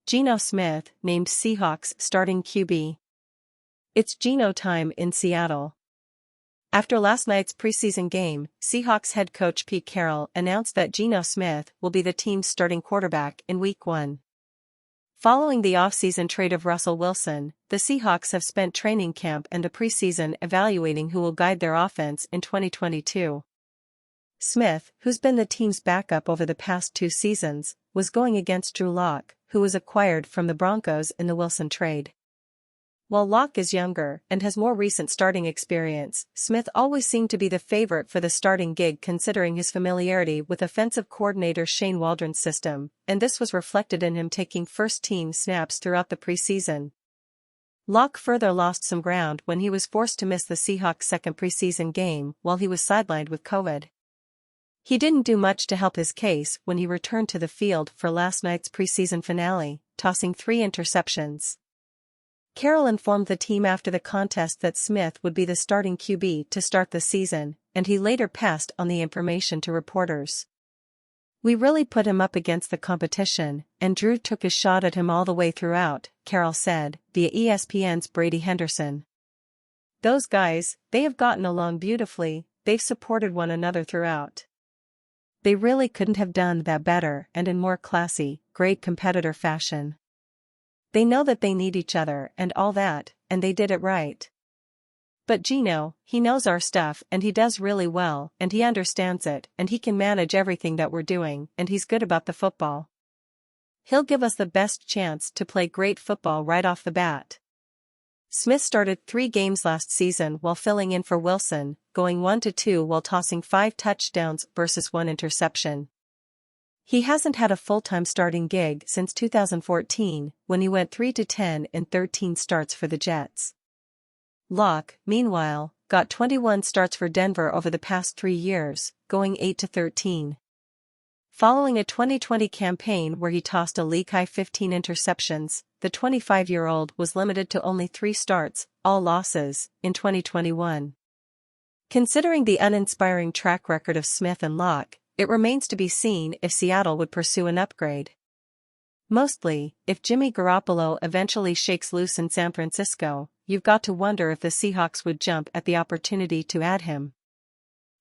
Geno Smith, named Seahawks starting QB. It's Geno time in Seattle. After last night's preseason game, Seahawks head coach Pete Carroll announced that Geno Smith will be the team's starting quarterback in Week 1. Following the offseason trade of Russell Wilson, the Seahawks have spent training camp and a preseason evaluating who will guide their offense in 2022. Smith, who's been the team's backup over the past 2 seasons, was going against Drew Lock, who was acquired from the Broncos in the Wilson trade. While Lock is younger and has more recent starting experience, Smith always seemed to be the favorite for the starting gig considering his familiarity with offensive coordinator Shane Waldron's system, and this was reflected in him taking first-team snaps throughout the preseason. Lock further lost some ground when he was forced to miss the Seahawks' second preseason game while he was sidelined with COVID. He didn't do much to help his case when he returned to the field for last night's preseason finale, tossing 3 interceptions. Carroll informed the team after the contest that Smith would be the starting QB to start the season, and he later passed on the information to reporters. "We really put him up against the competition, and Drew took his shot at him all the way throughout," Carroll said, via ESPN's Brady Henderson. "Those guys, they have gotten along beautifully, they've supported one another throughout. They really couldn't have done that better and in more classy, great competitor fashion. They know that they need each other and all that, and they did it right. But Geno, he knows our stuff and he does really well and he understands it and he can manage everything that we're doing and he's good about the football. He'll give us the best chance to play great football right off the bat." Smith started 3 games last season while filling in for Wilson, going 1-2 while tossing 5 touchdowns versus 1 interception. He hasn't had a full-time starting gig since 2014, when he went 3-10 in 13 starts for the Jets. Lock, meanwhile, got 21 starts for Denver over the past 3 years, going 8-13. Following a 2020 campaign where he tossed a league-high 15 interceptions, the 25-year-old was limited to only 3 starts, all losses, in 2021. Considering the uninspiring track record of Smith and Lock, it remains to be seen if Seattle would pursue an upgrade. Mostly, if Jimmy Garoppolo eventually shakes loose in San Francisco, you've got to wonder if the Seahawks would jump at the opportunity to add him.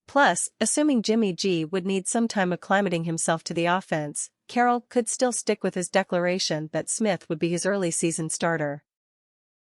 Plus, assuming Jimmy G would need some time acclimating himself to the offense, Carroll could still stick with his declaration that Smith would be his early season starter.